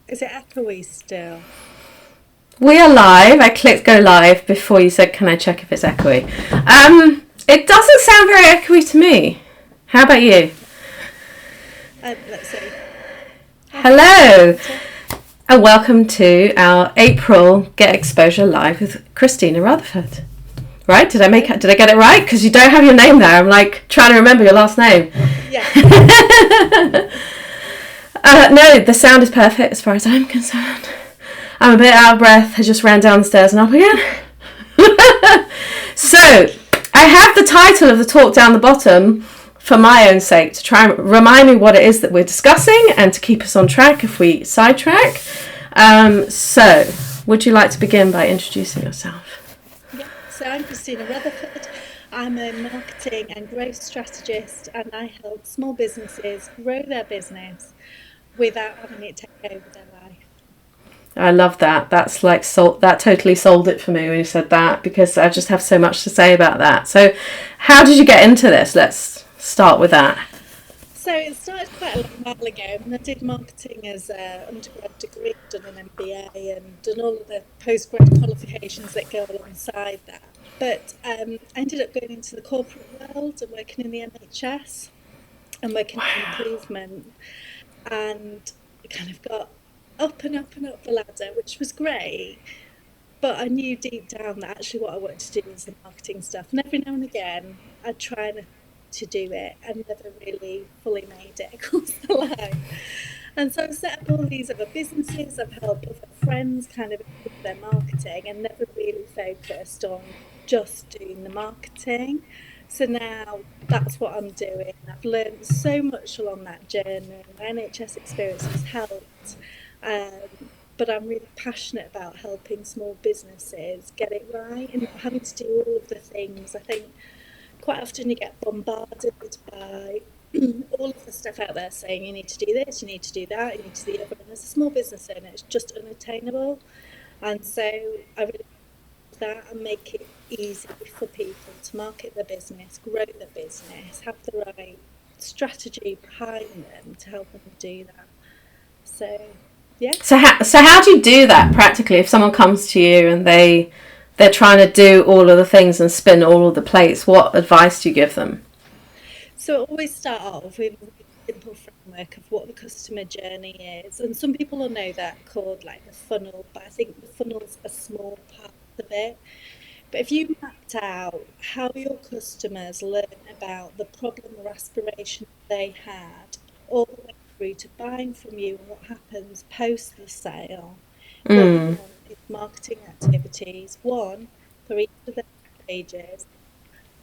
Is it echoey still? We are live. I clicked go live before you said, can I check if it's echoey? It doesn't sound very echoey to me. How about you? Let's see. Hello, and welcome to our April Get Exposure Live with Kristina Rutherford. Right? Did I get it right? Because you don't have your name there. I'm like trying to remember your last name. Yeah. No, the sound is perfect as far as I'm concerned. I'm a bit out of breath. I just ran down the stairs and up again. So, I have the title of the talk down the bottom for my own sake to try and remind me what it is that we're discussing and to keep us on track if we sidetrack. So, would you like to begin by introducing yourself? Yeah. So I'm Kristina Rutherford. I'm a marketing and growth strategist, and I help small businesses grow their business without having it take over their life. I love that. That's like that totally sold it for me when you said that, because I just have so much to say about that. So, how did you get into this? Let's start with that. So it started quite a long while ago, and I did marketing as an undergrad degree, done an MBA, and done all of the postgrad qualifications that go alongside that. But I ended up going into the corporate world and working in the NHS and working in improvement, and kind of got up and up and up the ladder, which was great. But I knew deep down that actually what I wanted to do was the marketing stuff. And every now and again, I'd try to do it and never really fully made it across the line. And so I've set up all these other businesses. I've helped other friends kind of improve their marketing and never really focused on just doing the marketing. So now that's what I'm doing. I've learned so much along that journey. My NHS experience has helped. But I'm really passionate about helping small businesses get it right and not having to do all of the things. I think quite often you get bombarded by all of the stuff out there saying you need to do this, you need to do that, you need to do the other. And as a small business owner, it's just unattainable. And so I really do that and make it easy for people to market their business, grow their business, have the right strategy behind them to help them do that. So, yeah. So how do you do that practically? If someone comes to you and they're trying to do all of the things and spin all of the plates, what advice do you give them? So I always start off with a really simple framework of what the customer journey is. And some people will know that called like the funnel, but I think the funnel's a small part of it. But if you mapped out how your customers learn about the problem or aspiration they had, all the way through to buying from you and what happens post the sale, what you Mm. want is marketing activities, one for each of the stages,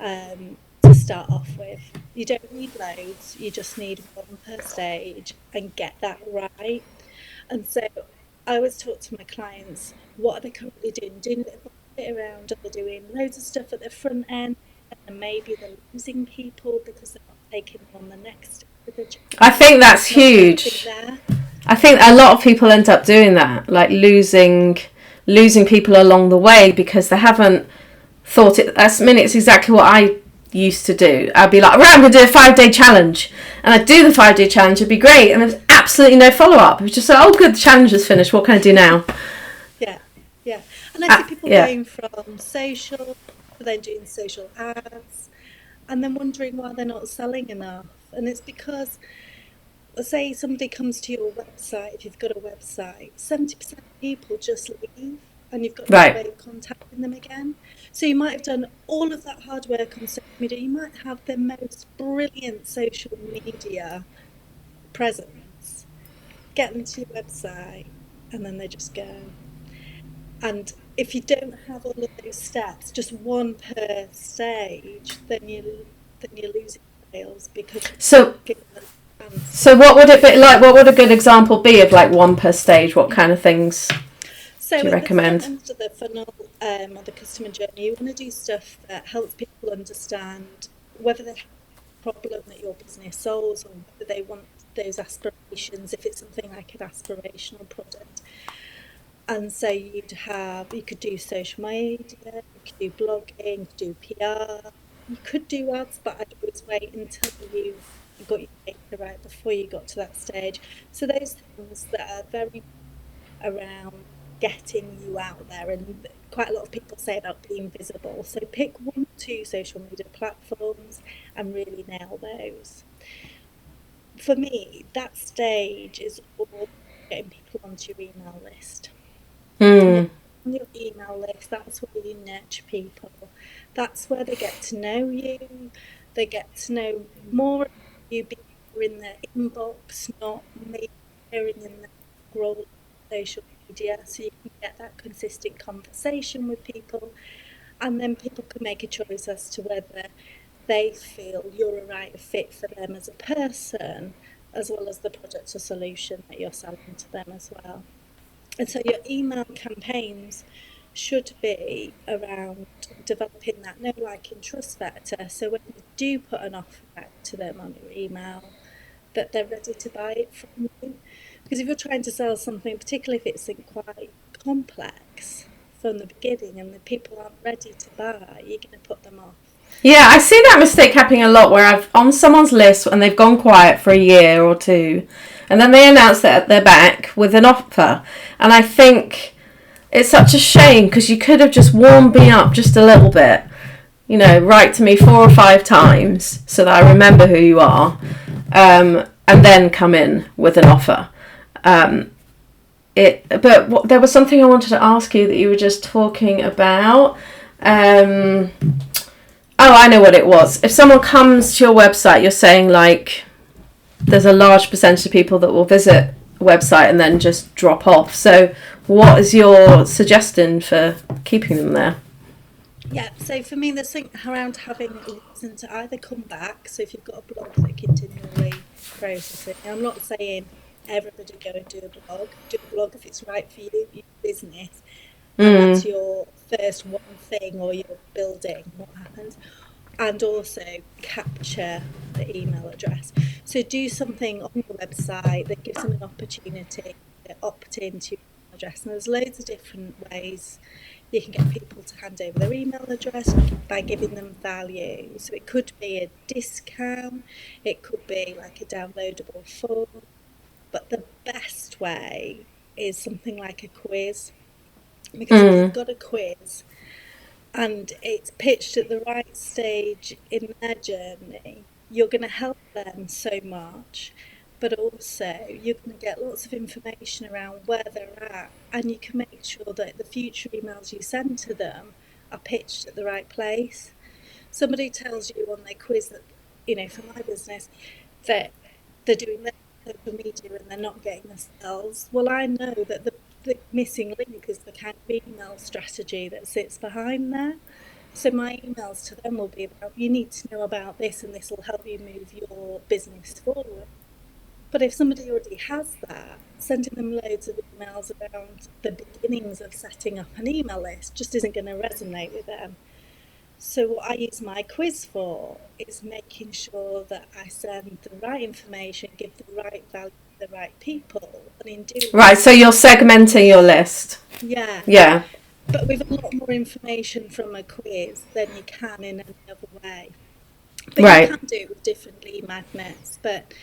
to start off with. You don't need loads, you just need one per stage and get that right. And so I always talk to my clients, what are they currently doing? Doing a bit of it around, are they doing loads of stuff at the front end? And maybe they're losing people because they're not taking on the next step of the I journey. think that's Not everything huge. there. I think a lot of people end up doing that, like losing people along the way because they haven't thought it. I mean, it's exactly what I used to do. I'd be like, right, I'm going to do a 5-day challenge. And I'd do the 5-day challenge, it'd be great. And there's absolutely no follow up. It was just like, oh, good, the challenge is finished. What can I do now? Yeah, yeah. And I see people Yeah. going from social to then doing social ads and then wondering why they're not selling enough. And it's because, let's say somebody comes to your website, if you've got a website, 70% of people just leave and you've got no Right. way of contacting them again. So you might have done all of that hard work on social media. You might have the most brilliant social media presence, get them to your website, and then they just go. And if you don't have all of those steps, just one per stage, then you're losing sales because you're So, not giving them a chance to so what would it to be like? What would succeed. a good example be of like one per stage? What kind of things do So you at the front recommend? end of the funnel, or the customer journey, you want to do stuff that helps people understand whether they have a problem that your business solves or whether they want those aspirations, if it's something like an aspirational product. And so you could do social media, you could do blogging, you could do PR, you could do ads, but I'd always wait until you got your data right before you got to that stage. So those things that are very around getting you out there. And quite a lot of people say about being visible. So pick 1 or 2 social media platforms and really nail those. For me, that stage is all getting people onto your email list. And Mm. on your email list, that's where you nurture people. That's where they get to know you. They get to know more about you being in their inbox, not maybe appearing in the scroll of social media. So you can get that consistent conversation with people, and then people can make a choice as to whether they feel you're a right fit for them as a person, as well as the product or solution that you're selling to them as well. And so your email campaigns should be around developing that know, like, and trust factor. So when you do put an offer out to them on your email, that they're ready to buy it from you. Because if you're trying to sell something, particularly if it's quite complex from the beginning and the people aren't ready to buy, you're going to put them off. Yeah, I see that mistake happening a lot where I've on someone's list and they've gone quiet for a year or two, and then they announce that they're back with an offer. And I think it's such a shame because you could have just warmed me up just a little bit. You know, write to me 4 or 5 times so that I remember who you are, and then come in with an offer. There was something I wanted to ask you that you were just talking about. Oh, I know what it was. If someone comes to your website, you're saying like there's a large percentage of people that will visit a website and then just drop off. So what is your suggestion for keeping them there? Yeah, so for me, there's something around having a reason to either come back. So if you've got a blog that continually processing, I'm not saying everybody go and do a blog. Do a blog if it's right for you, your business, and that's your first one thing, or you're building what happens. And also capture the email address. So do something on your website that gives them an opportunity to opt into your email address. And there's loads of different ways you can get people to hand over their email address by giving them value. So it could be a discount, it could be like a downloadable form, but the best way is something like a quiz. Because if you've got a quiz and it's pitched at the right stage in their journey, you're going to help them so much, but also you're going to get lots of information around where they're at, and you can make sure that the future emails you send to them are pitched at the right place. Somebody tells you on their quiz that, for my business, that they're doing their social media and they're not getting the sales. Well, I know that the missing link is the kind of email strategy that sits behind there. So my emails to them will be about, you need to know about this and this will help you move your business forward. But if somebody already has that, sending them loads of emails around the beginnings of setting up an email list just isn't going to resonate with them. So what I use my quiz for is making sure that I send the right information, give the right value to the right people. And in doing Right, so you're segmenting your list. yeah, Yeah. but with a lot more information from a quiz than you can in any other way. But Right. you can do it with different lead magnets, but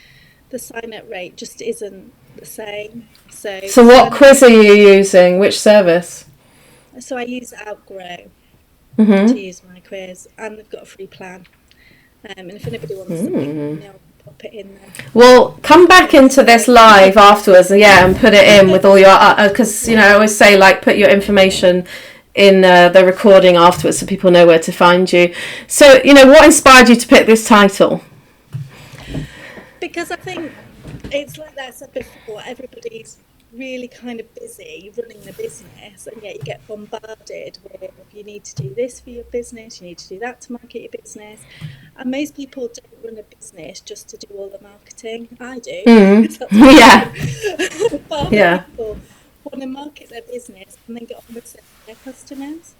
the sign-up rate just isn't the same. So what quiz are you using? Which service? So I use Outgrow Mm-hmm. to use my quiz, and they've got a free plan. And if anybody wants to pick me, I'll pop it in there. Well, come back into this live afterwards, yeah, and put it in with all your, because, I always say, like, put your information in the recording afterwards so people know where to find you. So, what inspired you to pick this title? Because I think it's like I said before, everybody's really kind of busy running the business, and yet you get bombarded with, you need to do this for your business, you need to do that to market your business. And most people don't run a business just to do all the marketing. I do. Yeah. But other people want to market their business and then get on with serving their customers.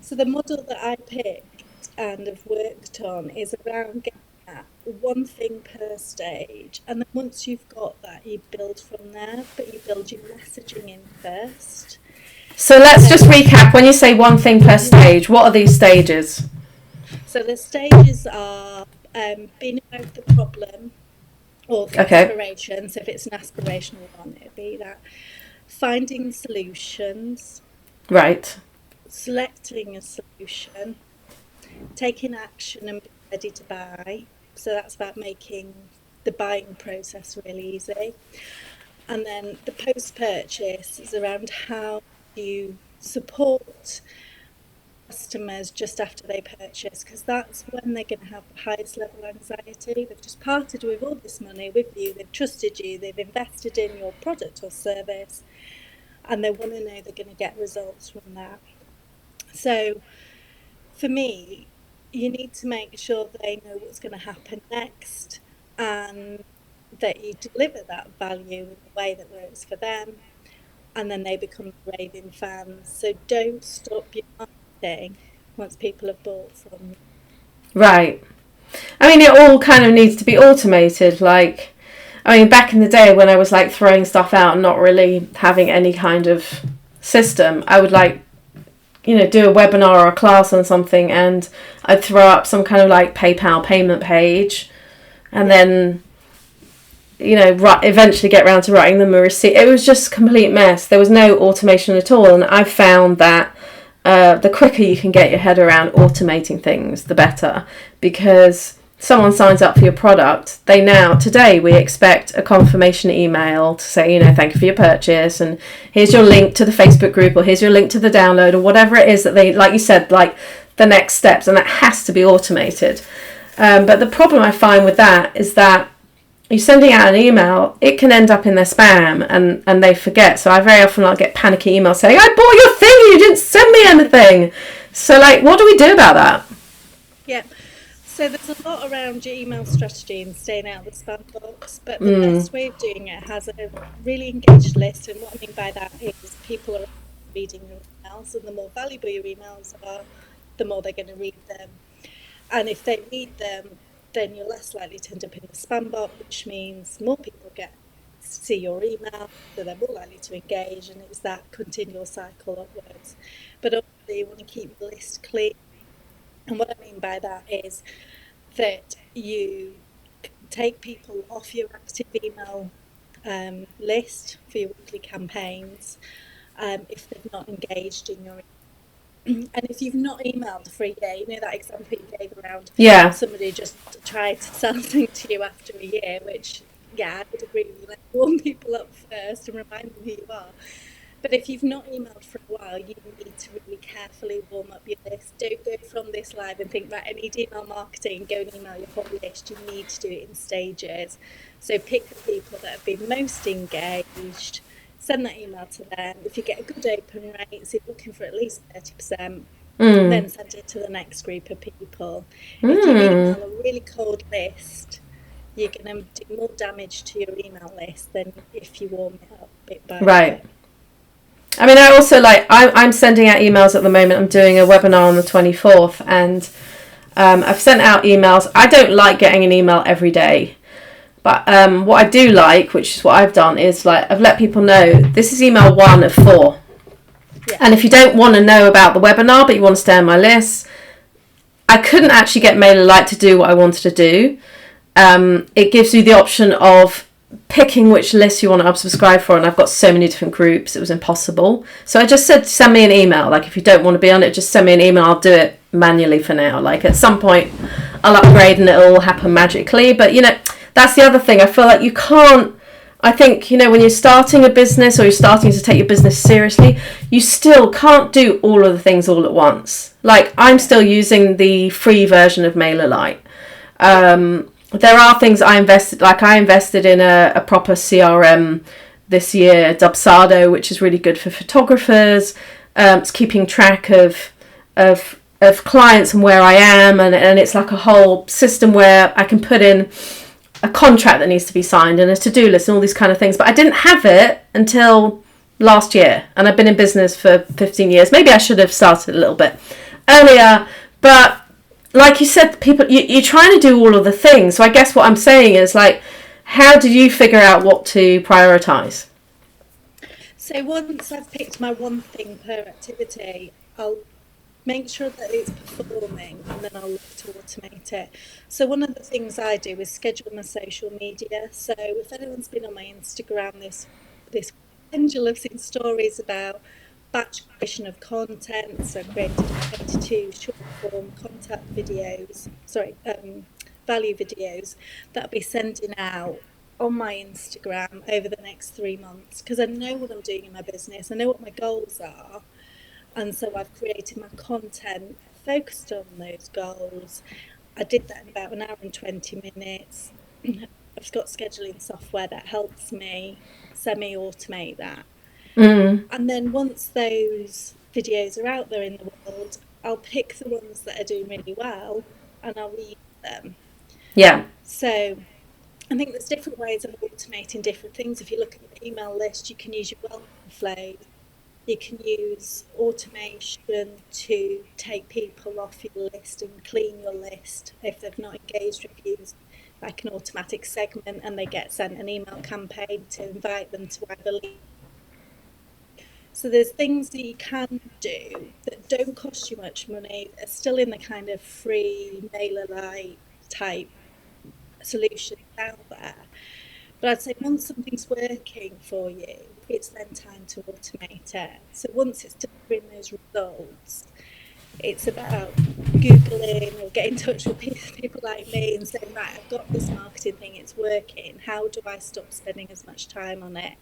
So the model that I picked and have worked on is around getting that one thing per stage, and then once you've got that, you build from there, but you build your messaging in first. So let's just recap. When you say one thing per stage, what are these stages? So the stages are being aware of the problem or the aspiration. So if it's an aspirational one, it'd be that. finding solutions, Right. selecting a solution, taking action and being ready to buy. So that's about making the buying process really easy. And then the post purchase is around how you support customers just after they purchase, because that's when they're going to have the highest level of anxiety. They've just parted with all this money with you, they've trusted you, they've invested in your product or service, and they want to know they're going to get results from that. So for me, you need to make sure they know what's going to happen next, and that you deliver that value in a way that works for them, and then they become raving fans. So don't stop your marketing once people have bought from you. Right. I mean, it all kind of needs to be automated. Like, I mean, back in the day when I was like throwing stuff out and not really having any kind of system, I would like, do a webinar or a class on something, and I'd throw up some kind of like PayPal payment page, and then, eventually get around to writing them a receipt. It was just a complete mess. There was no automation at all, and I found that the quicker you can get your head around automating things, the better, because someone signs up for your product, today we expect a confirmation email to say, thank you for your purchase, and here's your link to the Facebook group, or here's your link to the download, or whatever it is that they, like you said, like the next steps, and that has to be automated. But the problem I find with that is that you're sending out an email, it can end up in their spam, and they forget. So I very often get panicky emails saying, I bought your thing, you didn't send me anything. So what do we do about that? Yeah. So there's a lot around your email strategy and staying out of the spam box, but the best way of doing it has a really engaged list. And what I mean by that is people are reading your emails, and the more valuable your emails are, the more they're going to read them. And if they read them, then you're less likely to end up in the spam box, which means more people get to see your email, so they're more likely to engage, and it's that continual cycle upwards. But also you want to keep your list clean. And what I mean by that is that you take people off your active email list for your weekly campaigns if they've not engaged in your. And if you've not emailed for a year, that example you gave around somebody just tried to sell something to you after a year, which, I would agree with you, like warm people up first and remind them who you are. But if you've not emailed for a while, you need to really carefully warm up your list. Don't go from this live and think, right, I need email marketing, go and email your whole list. You need to do it in stages. So pick the people that have been most engaged, send that email to them. If you get a good open rate, so you're looking for at least 30%, then send it to the next group of people. If you email a really cold list, you're going to do more damage to your email list than if you warm it up bit by bit. I mean, I also I'm sending out emails at the moment. I'm doing a webinar on the 24th, and I've sent out emails. I don't like getting an email every day. But what I do like, which is what I've done, is I've let people know this is email 1 of 4. Yeah. And if you don't want to know about the webinar, but you want to stay on my list, I couldn't actually get MailerLite to do what I wanted to do. It gives you the option of picking which list you want to unsubscribe for, and I've got so many different groups, it was impossible. So I just said, send me an email. If you don't want to be on it, just send me an email. I'll do it manually for now. At some point, I'll upgrade and it'll all happen magically. But, that's the other thing. I feel like you can't, I think, when you're starting a business or you're starting to take your business seriously, you still can't do all of the things all at once. I'm still using the free version of MailerLite. There are things I invested in a proper CRM this year, Dubsado, which is really good for photographers. It's keeping track of clients and where I am, and it's like a whole system where I can put in a contract that needs to be signed and a to-do list and all these kind of things. But I didn't have it until last year, and I've been in business for 15 years. Maybe I should have started a little bit earlier, but like you said, people, you're trying to do all of the things. So I guess what I'm saying is, how did you figure out what to prioritise? So once I've picked my one thing per activity, I'll make sure that it's performing, and then I'll look to automate it. So one of the things I do is schedule my social media. So if anyone's been on my Instagram this And you'll have seen stories about batch creation of content. So I created 22 short form content videos, value videos that I'll be sending out on my Instagram over the next 3 months, because I know what I'm doing in my business, I know what my goals are, and so I've created my content focused on those goals. I did that in about an hour and 20 minutes. I've got scheduling software that helps me semi automate that. Mm. And then once those videos are out there in the world, I'll pick the ones that are doing really well and I'll reuse them. Yeah. So I think there's different ways of automating different things. If you look at your email list, you can use your welcome flows. You can use automation to take people off your list and clean your list if they've not engaged with you, like an automatic segment, and they get sent an email campaign to invite them to either leave. So there's things that you can do that don't cost you much money. They're still in the kind of free MailerLite type solutions out there. But I'd say once something's working for you, it's then time to automate it. So once it's delivering those results, it's about Googling or getting in touch with people like me and saying, right, I've got this marketing thing, it's working. How do I stop spending as much time on it?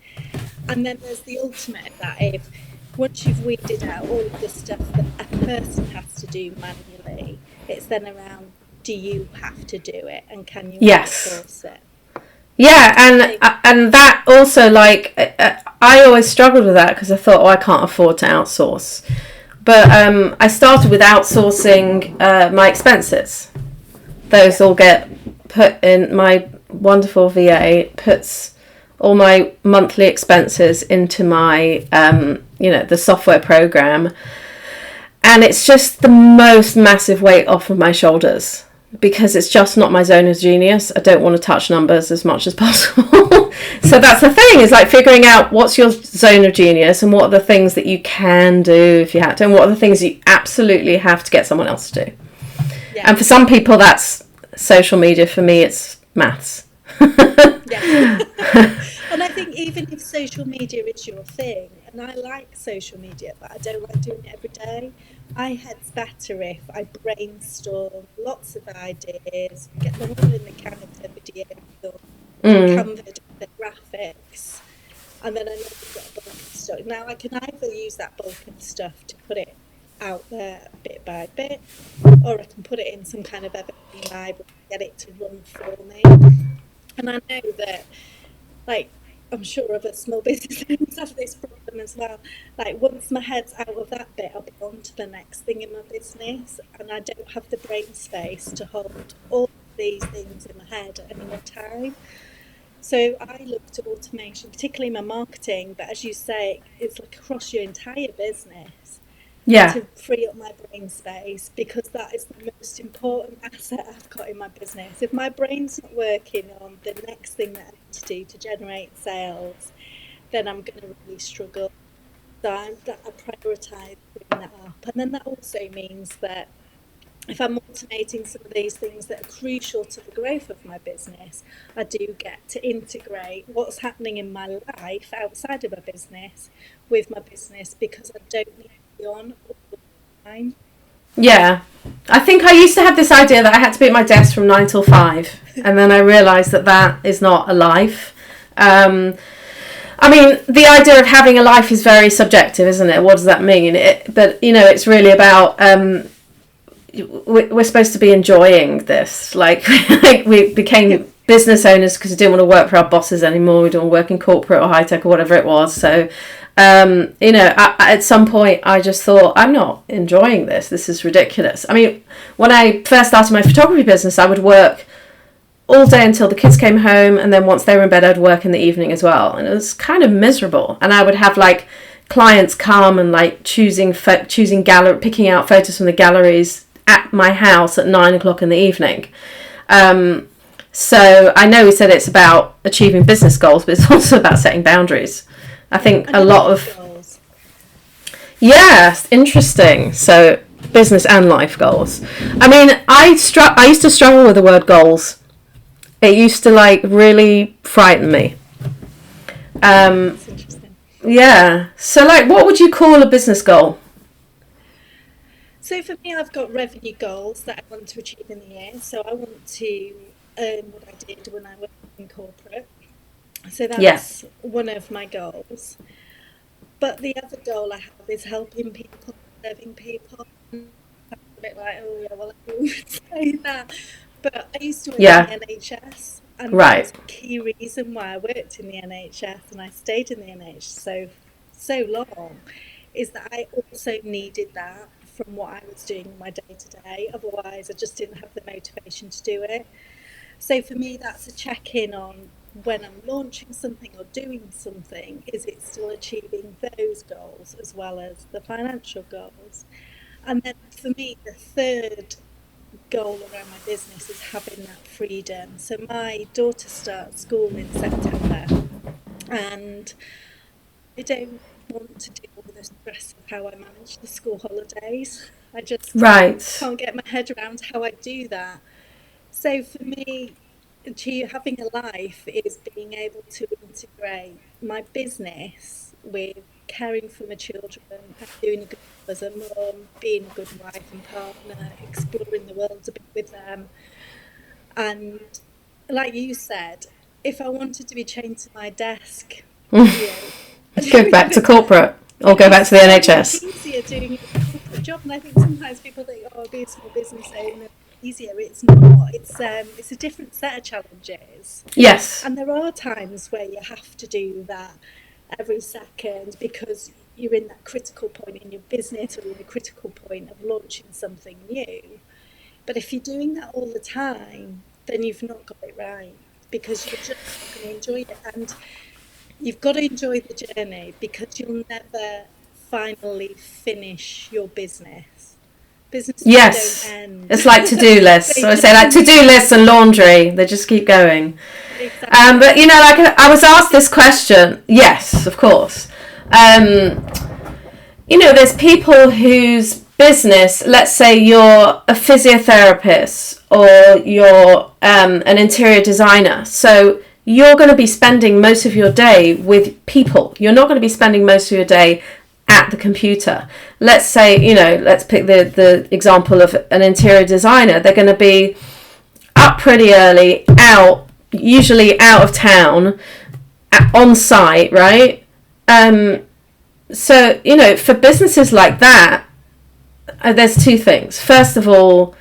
And then there's the ultimate, that if once you've weeded out all of the stuff that a person has to do manually, it's then around, do you have to do it and can you outsource it? Yeah, and that also, like, I always struggled with that because I thought, oh, I can't afford to outsource. But I started with outsourcing my expenses. Those all get put in. My wonderful VA puts all my monthly expenses into my, the software program. And it's just the most massive weight off of my shoulders, because it's just not my zone of genius. I don't want to touch numbers as much as possible. So that's the thing, is like figuring out what's your zone of genius and what are the things that you can do if you have to, and what are the things you absolutely have to get someone else to do. Yeah. And for some people that's social media. For me it's maths. Yeah. And I think even if social media is your thing, and I like social media, but I don't like doing it every day, I heads better if I brainstorm lots of ideas, get them all in the Canva video, or Canva the graphics, and then I know we've got a bulk of stuff. Now I can either use that bulk of stuff to put it out there bit by bit, or I can put it in some kind of evergreen library, get it to run for me. And I know that, like, I'm sure other small business owners have this problem as well. Like, once my head's out of that bit, I'll be on to the next thing in my business, and I don't have the brain space to hold all these things in my head at any one time. So I look to automation, particularly my marketing, but as you say, it's like across your entire business. Yeah. To free up my brain space, because that is the most important asset I've got in my business. If my brain's not working on the next thing that I need to do to generate sales, then I'm going to really struggle. So I prioritise putting that up. And then that also means that if I'm automating some of these things that are crucial to the growth of my business, I do get to integrate what's happening in my life outside of my business with my business, because I don't need to be on all the time. Yeah. I think I used to have this idea that I had to be at my desk from 9 till 5, and then I realised that that is not a life. I mean, the idea of having a life is very subjective, isn't it? What does that mean? But, it's really about... we're supposed to be enjoying this. Like we became business owners because we didn't want to work for our bosses anymore. We didn't work in corporate or high tech or whatever it was. So, at some point I just thought, I'm not enjoying this. This is ridiculous. I mean, when I first started my photography business, I would work all day until the kids came home, and then once they were in bed, I'd work in the evening as well. And it was kind of miserable. And I would have like clients come and like picking out photos from the galleries at my house at 9 o'clock in the evening. So I know we said it's about achieving business goals, but it's also about setting boundaries. I think a lot of goals. Yeah, interesting. So business and life goals. I mean, I used to struggle with the word goals. It used to like really frighten me. That's interesting. Yeah. So, like, what would you call a business goal? So for me, I've got revenue goals that I want to achieve in the year. So I want to earn what I did when I worked in corporate. So Yeah. that's one of my goals. But the other goal I have is helping people, serving people. A bit like, oh yeah, well, I would say that. But I used to work in the Yeah. NHS, and that Right. was a key reason why I worked in the NHS and I stayed in the NHS so long, is that I also needed that from what I was doing in my day to day. Otherwise, I just didn't have the motivation to do it. So for me, that's a check in on when I'm launching something or doing something, is it still achieving those goals as well as the financial goals? And then for me, the third goal around my business is having that freedom. So my daughter starts school in September, and I don't want to deal with the stress of how I manage the school holidays. I just Right. can't get my head around how I do that. So for me, having a life is being able to integrate my business with caring for my children and doing a good job as a mum, being a good wife and partner, exploring the world a bit with them. And like you said, if I wanted to be chained to my desk, you know, Go back to it corporate or would go be back to the so much NHS. easier doing a corporate job. And I think sometimes people think, "Oh, be a small business owner easier." It's not. It's a different set of challenges, Yes. and there are times where you have to do that every second because you're in that critical point in your business or you're in a critical point of launching something new. But if you're doing that all the time, then you've not got it right because you're just not going to enjoy it. And you've got to enjoy the journey because you'll never finally finish your business. Businesses don't Yes. end. It's like to-do lists. They So I say just like to-do move lists and on. laundry. They just keep going. But Exactly. you know, like I was asked this question. Yes, of course. Um, you know, there's people whose business, let's say you're a physiotherapist or you're an interior designer. So you're going to be spending most of your day with people. You're not going to be spending most of your day at the computer. Let's say, you know, let's pick the example of an interior designer. They're going to be up pretty early, usually out of town, on site, right? Um, so, you know, for businesses like that, there's two things. First of all,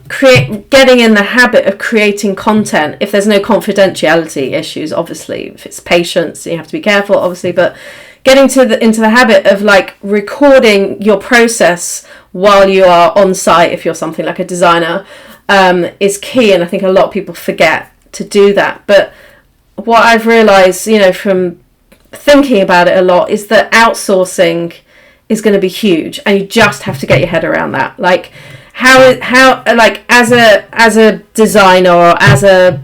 getting in the habit of creating content. If there's no confidentiality issues, obviously, if it's patients, you have to be careful, obviously. But getting into the habit of like recording your process while you are on site, if you're something like a designer, is key. And I think a lot of people forget to do that. But what I've realised, you know, from thinking about it a lot, is that outsourcing is going to be huge, and you just have to get your head around that. Like, how like as a designer or as a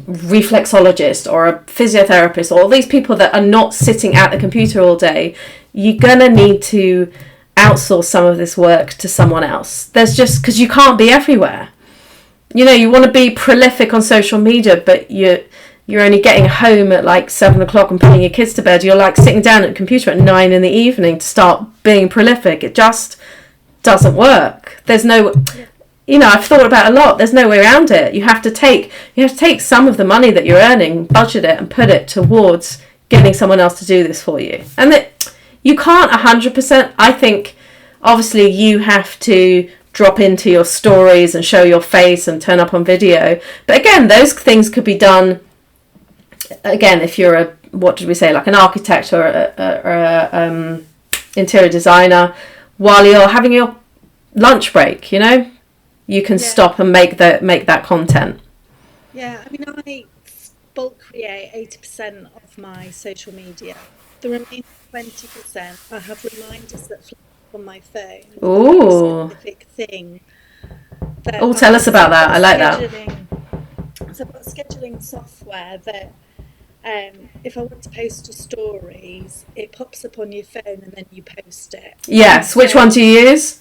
reflexologist or a physiotherapist, or all these people that are not sitting at the computer all day, you're gonna need to outsource some of this work to someone else. There's just because you can't be everywhere. You know, you want to be prolific on social media, but you're only getting home at like 7 o'clock and putting your kids to bed. You're like sitting down at the computer at 9 in the evening to start being prolific. It just doesn't work. There's no, Yeah. you know, I've thought about it a lot. There's no way around it. You have to take some of the money that you're earning, budget it, and put it towards getting someone else to do this for you. And that you can't 100%. I think obviously you have to drop into your stories and show your face and turn up on video. But again, those things could be done. Again, if you're what did we say, like an architect or a interior designer, while you're having your lunch break, you know, you can Yeah. stop and make that content. Yeah. I mean, I bulk create 80% of my social media. The remaining 20%, I have reminders that flash up on my phone with a very Ooh. specific thing that Oh, tell us I. So about I've that. got I a like that. scheduling. So I've got a scheduling software that if I want to post to stories, it pops up on your phone and then you post it. And Yes. Which one do you use?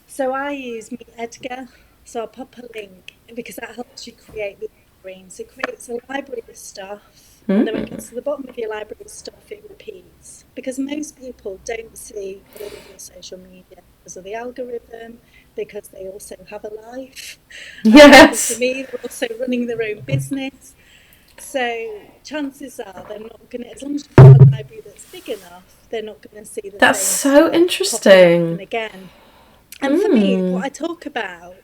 so I use Meet Edgar. So I'll pop a link because that helps you create the screen. So it creates a library of stuff. And then when it gets to the bottom of your library of stuff, it repeats. Because most people don't see all of your social media because of the algorithm, because they also have a life. Yes. For me, they're also running their own business. So chances are they're not going to, as long as you've got a library that's big enough, they're not going to see the That's same so stuff interesting. popping up again. And for me, what I talk about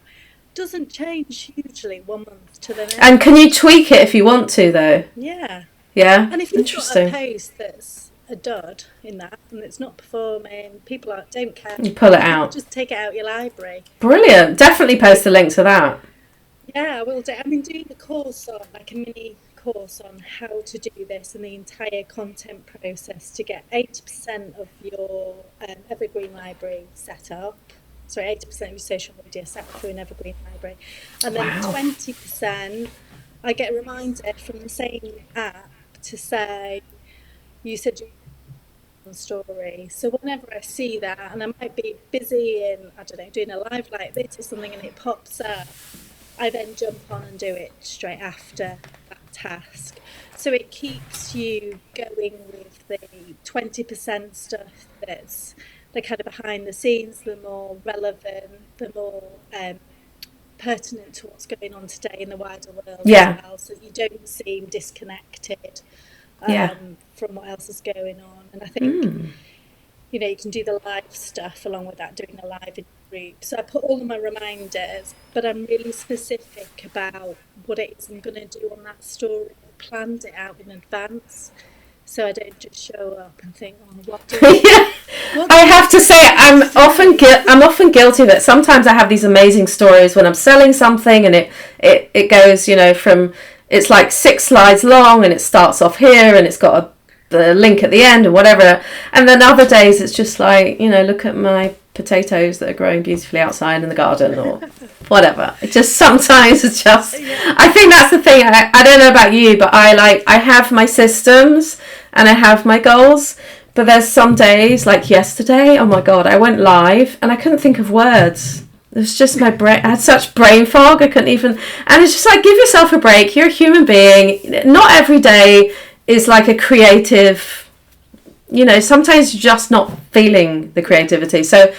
doesn't change hugely 1 month to the next. And can you tweak it if you want to, though? Yeah. Yeah. And if you've got a post that's a dud in that and it's not performing, people don't care. You pull it out. Just take it out your library. Brilliant. Definitely post a link to that. Yeah, I will do. I've been doing a course on, like a mini course on how to do this and the entire content process to get 80% of your evergreen library set up. Sorry, 80% of your social media set up through an evergreen library. And then 20%, I get a reminder from the same app to say, you said you were on story. So whenever I see that, and I might be busy in, I don't know, doing a live like this or something, and it pops up, I then jump on and do it straight after that task. So it keeps you going with the 20% stuff that's the kind of behind the scenes, the more relevant, the more pertinent to what's going on today in the wider world as well, so you don't seem disconnected from what else is going on. And I think you know, you can do the live stuff along with that, doing a live in group. So I put all of my reminders, but I'm really specific about what it is I'm going to do on that story. I planned it out in advance, so I don't just show up and think, oh, what do I have to say, I'm often guilty of it. Sometimes I have these amazing stories when I'm selling something, and it goes, you know, from, it's like 6 slides long, and it starts off here, and it's got the link at the end and whatever. And then other days it's just like, you know, look at my potatoes that are growing beautifully outside in the garden or whatever. It just sometimes it's just, I think that's the thing. I don't know about you, but I have my systems and I have my goals. But there's some days, like yesterday, oh my God, I went live and I couldn't think of words. It was just my brain. I had such brain fog. I couldn't even, and it's just like, give yourself a break. You're a human being. Not every day is like a creative, you know, sometimes you're just not feeling the creativity. So,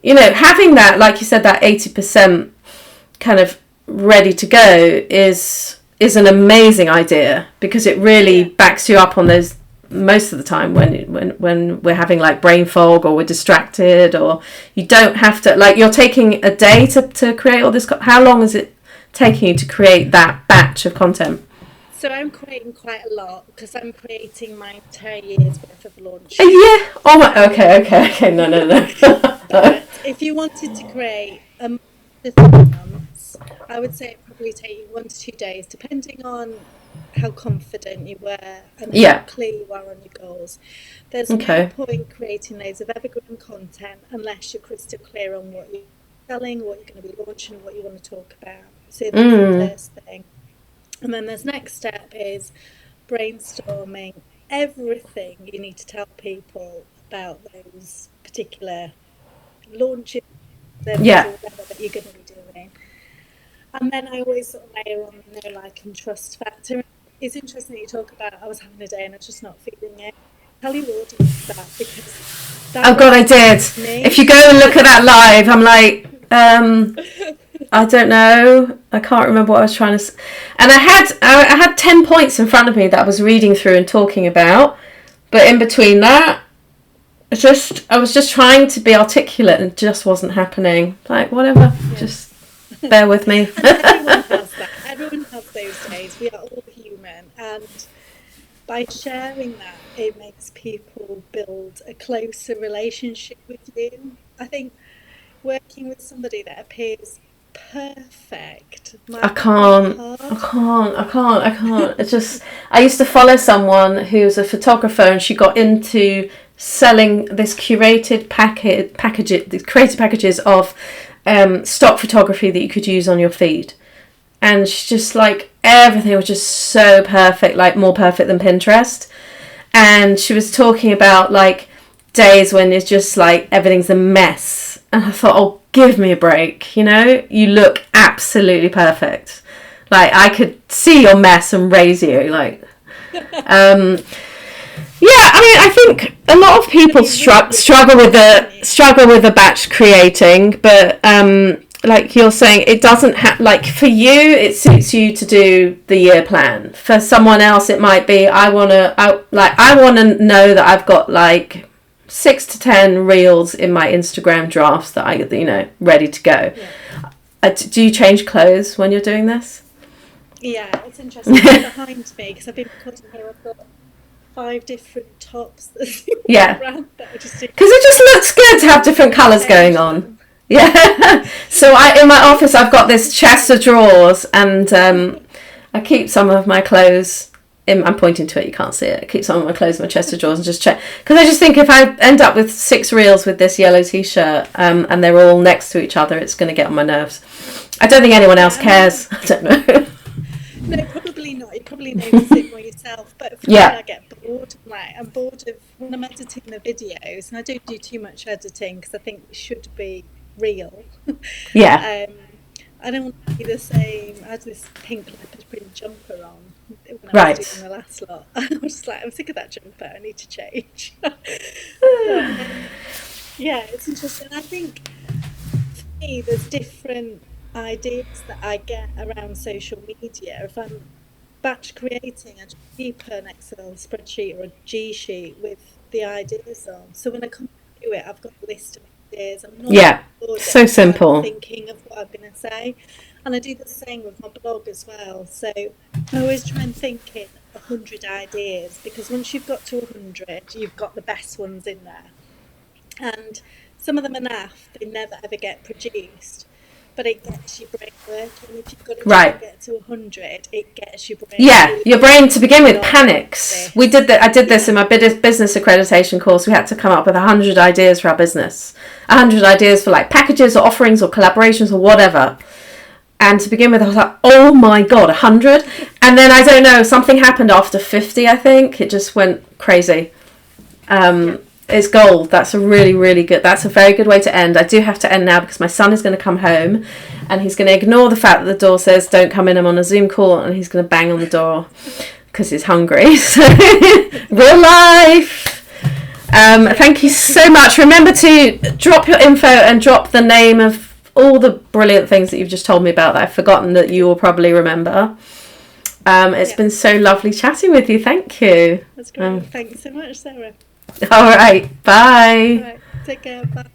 you know, having that, like you said, that 80% kind of ready to go is an amazing idea, because it really backs you up on those most of the time when we're having like brain fog or we're distracted, or you don't have to, like, you're taking a day to create all this. How long is it taking you to create that batch of content? So I'm creating quite a lot, because I'm creating my entire year's worth of launch. Yeah. Oh my. Okay. No. But if you wanted to create a month to 3 months, I would say it probably take you 1 to 2 days, depending on how confident you were and how clear you are on your goals. There's no point creating loads of evergreen content unless you're crystal clear on what you're selling, what you're going to be launching, what you want to talk about. So that's the first thing. And then the next step is brainstorming everything you need to tell people about those particular launches, whatever that you're going to be doing. And then I always sort of layer on the know, like, and trust factor. It's interesting that you talk about, I was having a day and I was just not feeling it. Tell your audience that, because that, oh God, I did. If you go and look at that live, I'm like, I don't know. I can't remember what I was trying to. And I had 10 points in front of me that I was reading through and talking about, but in between that, I was just trying to be articulate and it just wasn't happening. Like, whatever, just bear with me. Everyone has that. Everyone has those days. We are all human, and by sharing that, it makes people build a closer relationship with you. I think working with somebody that appears perfect, I can't. It's just, I used to follow someone who's a photographer, and she got into selling this curated packages of stock photography that you could use on your feed. And she's just like, everything was just so perfect, like more perfect than Pinterest. And she was talking about like days when it's just like everything's a mess. And I thought, oh, give me a break, you know? You look absolutely perfect. Like, I could see your mess and raise you, like, Yeah, I mean, I think a lot of people struggle with the batch creating, but like you're saying, it doesn't have, like, for you, it suits you to do the year plan. For someone else, it might be I want to know that I've got like 6 to 10 reels in my Instagram drafts that I ready to go. Yeah. Do you change clothes when you're doing this? Yeah, it's interesting. Behind me, because I've been recording here, I've got 5 different tops around that because it just looks good to have different colours going on. Yeah. So in my office I've got this chest of drawers, and I keep some of my clothes I'm pointing to it, you can't see it. I keep some of my clothes in my chest of drawers and just check, because I just think if I end up with 6 reels with this yellow t-shirt and they're all next to each other, it's going to get on my nerves. I don't think anyone else cares. I don't know. No, probably not. You probably notice it more yourself. But for me, I get bored. I'm bored of when I'm editing the videos, and I don't do too much editing because I think it should be real. Yeah. I don't want to be the same. I had this pink leopard print jumper on when I was doing the last lot. I was just like, I'm sick of that jumper. I need to change. Yeah, it's interesting. I think for me, there's different ideas that I get around social media. If I'm batch creating, I just keep an Excel spreadsheet or a G sheet with the ideas on. So when I come to it, I've got a list of ideas. I'm not so simple. Thinking of what I'm going to say. And I do the same with my blog as well. So I always try and think in 100 ideas, because once you've got to 100, you've got the best ones in there. And some of them are naff, they never ever get produced. But it gets your brain working. If you've got to get to 100, it gets your brain. Yeah, your brain to begin with panics. I did this in my business accreditation course. We had to come up with 100 ideas for our business, 100 ideas for like packages or offerings or collaborations or whatever. And to begin with, I was like, oh my God, 100. And then I don't know, something happened after 50. I think it just went crazy. It's gold. That's a really, really good. That's a very good way to end. I do have to end now because my son is going to come home, and he's going to ignore the fact that the door says "Don't come in." I'm on a Zoom call, and he's going to bang on the door because he's hungry. So, real life. Thank you so much. Remember to drop your info and drop the name of all the brilliant things that you've just told me about that I've forgotten that you will probably remember. It's been so lovely chatting with you. Thank you. That's great. Thanks so much, Sarah. All right. Bye. All right. Take care. Bye.